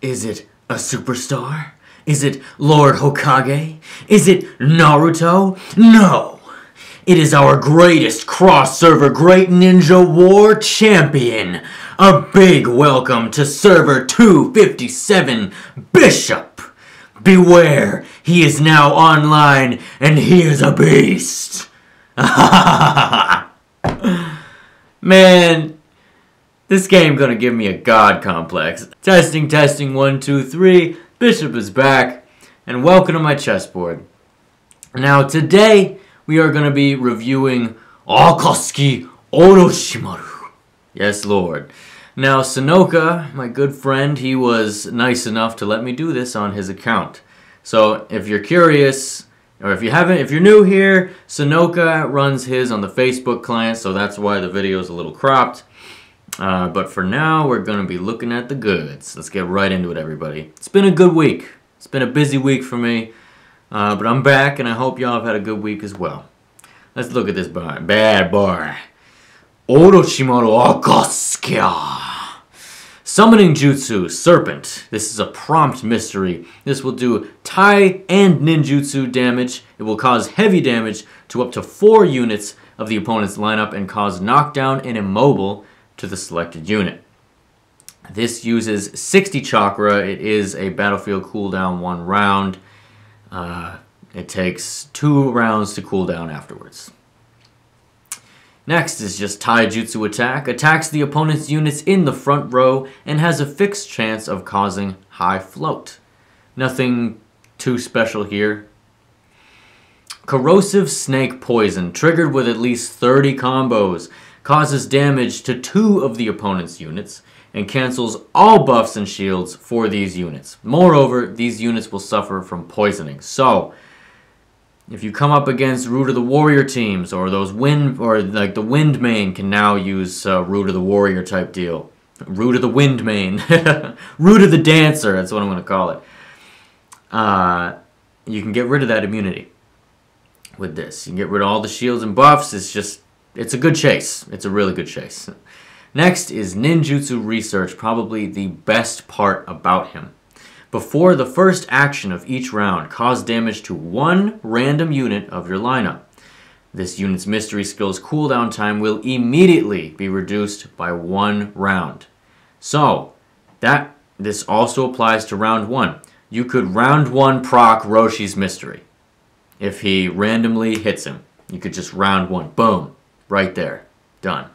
Is it a superstar? Is it Lord Hokage? Is it Naruto? No! It is our greatest cross-server Great Ninja War champion! A big welcome to server 257, Bishop! Beware, he is now online, and he is a beast! Man, this game gonna give me a god complex. Testing, testing, 1, 2, 3. Bishop is back, and welcome to my chessboard. Now today, we are gonna be reviewing Akatsuki Orochimaru. Yes, Lord. Now Senoka, my good friend, he was nice enough to let me do this on his account. So if you're curious, or if you're new here, Senoka runs his on the Facebook client, so that's why the video is a little cropped. But for now, we're going to be looking at the goods. Let's get right into it, everybody. It's been a good week. It's been a busy week for me. But I'm back, and I hope y'all have had a good week as well. Let's look at this bad boy. Orochimaru Akatsuki. Summoning Jutsu, Serpent. This is a prompt mystery. This will do Tai and Ninjutsu damage. It will cause heavy damage to up to 4 units of the opponent's lineup and cause knockdown and immobile to the selected unit. This uses 60 chakra. It is a battlefield cooldown 1 round. It takes 2 rounds to cool down afterwards. Next is just Taijutsu attack. Attacks the opponent's units in the front row and has a fixed chance of causing high float. Nothing too special here. Corrosive snake poison, triggered with at least 30 combos, causes damage to 2 of the opponent's units and cancels all buffs and shields for these units. Moreover, these units will suffer from poisoning. So, if you come up against Root of the Warrior teams, or those like the Wind Main can now use Root of the Warrior type deal. Root of the Wind Main. Root of the Dancer, that's what I'm going to call it. You can get rid of that immunity with this. You can get rid of all the shields and buffs. It's a good chase. It's a really good chase. Next is Ninjutsu Research, probably the best part about him. Before the first action of each round, cause damage to 1 random unit of your lineup. This unit's mystery skill's cooldown time will immediately be reduced by 1 round. So, this also applies to round 1. You could round 1 proc Roshi's mystery. If he randomly hits him, you could just round 1. Boom. Right there. Done.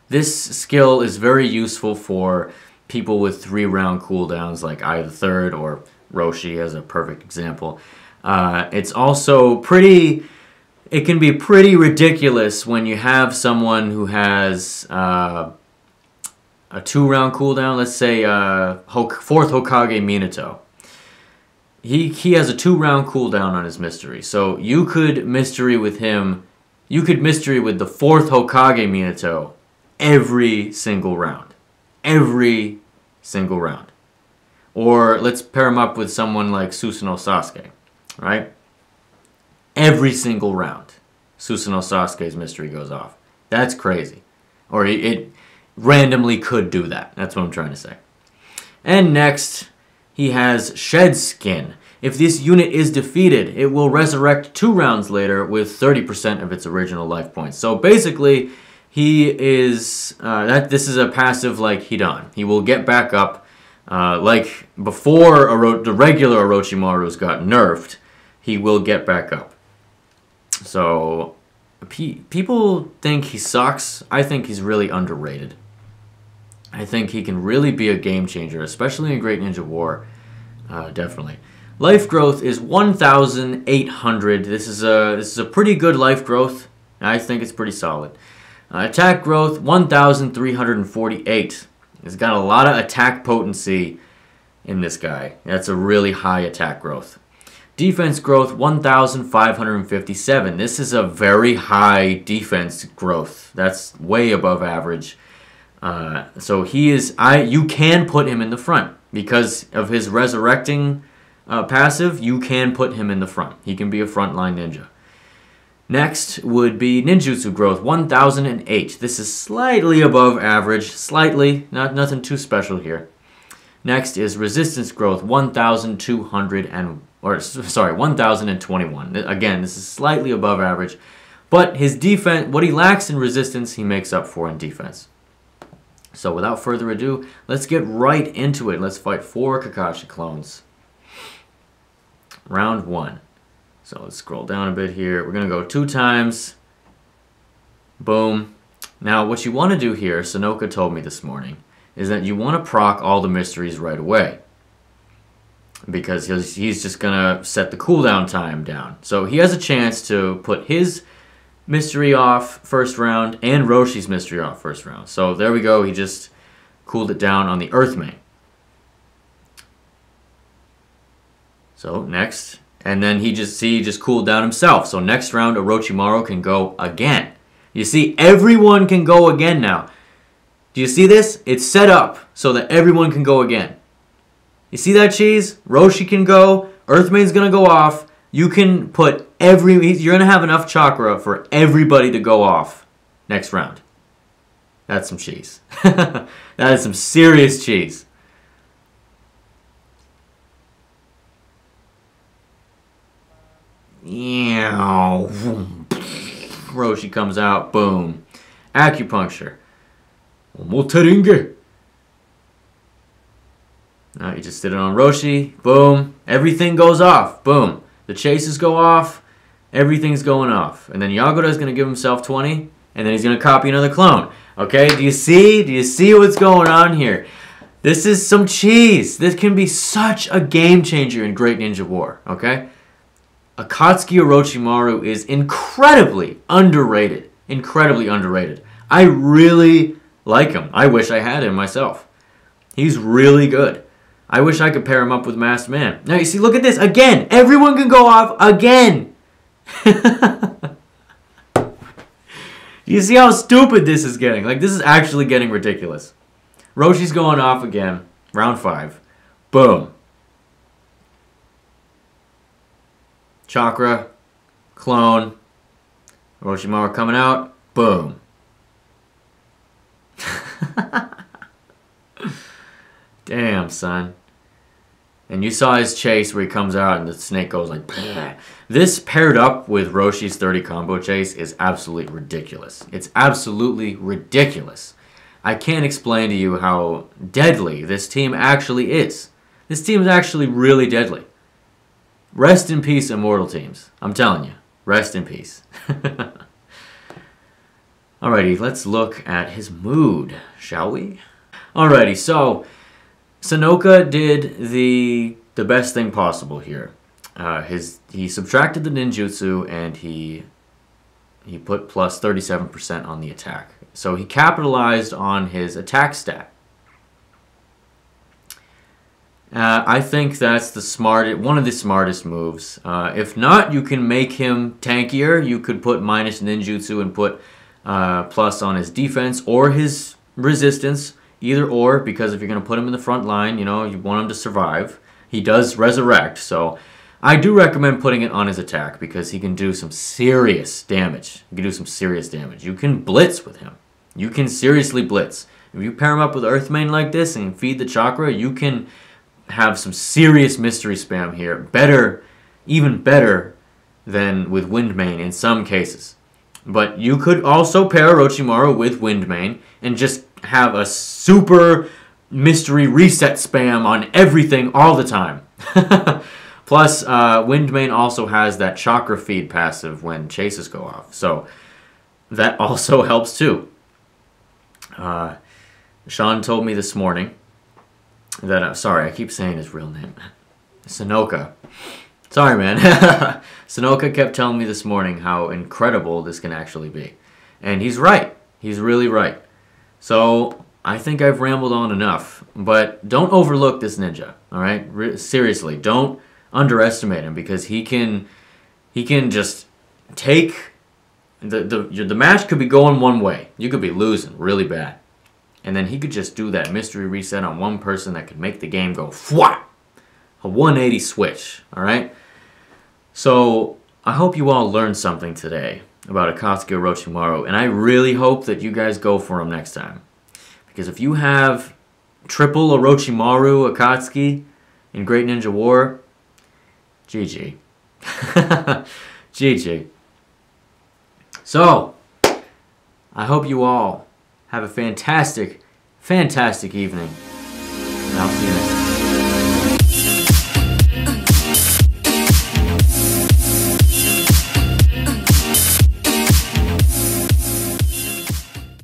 This skill is very useful for people with 3-round cooldowns like Ayeeee the III or Roshi as a perfect example. It's also it can be pretty ridiculous when you have someone who has a 2-round cooldown. Let's say 4th Hokage Minato. He has a 2-round cooldown on his mystery. So you could mystery with him. You could mystery with the 4th Hokage Minato every single round. Every single round. Or let's pair him up with someone like Susanoo Sasuke, right? Every single round, Susanoo Sasuke's mystery goes off. That's crazy. Or it randomly could do that. That's what I'm trying to say. And next, he has Shed Skin. If this unit is defeated, it will resurrect 2 rounds later with 30% of its original life points. So basically, he is, this is a passive like Hidan. He will get back up, like before the regular Orochimaru's got nerfed, he will get back up. So, people think he sucks. I think he's really underrated. I think he can really be a game changer, especially in Great Ninja War, definitely. Life growth is 1,800. This is a pretty good life growth. I think it's pretty solid. Attack growth, 1,348. He's got a lot of attack potency in this guy. That's a really high attack growth. Defense growth, 1,557. This is a very high defense growth. That's way above average. So you can put him in the front. Because of his resurrecting passive, you can put him in the front. He can be a frontline ninja. Next would be ninjutsu growth 1008. This is slightly above average, slightly, nothing too special here. Next is resistance growth 1021. Again, this is slightly above average, but his defense, what he lacks in resistance, he makes up for in defense. So without further ado, let's get right into it. Let's fight 4 Kakashi clones. Round 1. So let's scroll down a bit here. We're going to go 2 times. Boom. Now, what you want to do here, Senoka told me this morning, is that you want to proc all the mysteries right away. Because he's just going to set the cooldown time down. So he has a chance to put his mystery off first round and Roshi's mystery off first round. So there we go. He just cooled it down on the Earth main. So next... And then he just cooled down himself. So next round, Orochimaru can go again. You see, everyone can go again now. Do you see this? It's set up so that everyone can go again. You see that, Cheese? Roshi can go. Earthmain's going to go off. You can put you're going to have enough chakra for everybody to go off next round. That's some cheese. That is some serious cheese. Roshi comes out, boom. Acupuncture. Omoteringe. Now you just did it on Roshi, boom. Everything goes off, boom. The chases go off, everything's going off. And then Yagura's going to give himself 20, and then he's going to copy another clone. Okay, do you see? Do you see what's going on here? This is some cheese. This can be such a game changer in Great Ninja War, okay? Akatsuki Orochimaru is incredibly underrated. Incredibly underrated. I really like him. I wish I had him myself. He's really good. I wish I could pair him up with Masked Man. Now you see, look at this. Again, everyone can go off again. You see how stupid this is getting? Like, this is actually getting ridiculous. Roshi's going off again. Round 5. Boom. Chakra, clone, Orochimaru coming out, boom. Damn, son. And you saw his chase where he comes out and the snake goes like, bleh. This paired up with Roshi's 30 combo chase is absolutely ridiculous. It's absolutely ridiculous. I can't explain to you how deadly this team actually is. This team is actually really deadly. Rest in peace, Immortal teams. I'm telling you. Rest in peace. Alrighty, let's look at his mood, shall we? Alrighty, so Senoka did the best thing possible here. He subtracted the ninjutsu and he put plus 37% on the attack. So he capitalized on his attack stat. I think that's one of the smartest moves. If not, you can make him tankier. You could put minus ninjutsu and put plus on his defense or his resistance. Either or, because if you're going to put him in the front line, you know, you want him to survive. He does resurrect, so I do recommend putting it on his attack because he can do some serious damage. He can do some serious damage. You can blitz with him. You can seriously blitz. If you pair him up with Earthmain like this and feed the chakra, you can have some serious mystery spam here. Better, even better than with Windmane in some cases. But you could also pair Orochimaru with Windmane and just have a super mystery reset spam on everything all the time. Plus, Windmane also has that chakra feed passive when chases go off. So that also helps too. Sean told me this morning that, sorry, I keep saying his real name. Senoka. Sorry, man. Senoka kept telling me this morning how incredible this can actually be. And he's right. He's really right. So I think I've rambled on enough. But don't overlook this ninja, all right? Seriously, don't underestimate him because he can just take... The match could be going one way. You could be losing really bad. And then he could just do that mystery reset on one person that could make the game go fwat! A 180 switch, all right? So I hope you all learned something today about Akatsuki Orochimaru, and I really hope that you guys go for him next time. Because if you have triple Orochimaru Akatsuki in Great Ninja War, GG. GG. So, I hope you all have a fantastic, fantastic evening. And I'll see you next time.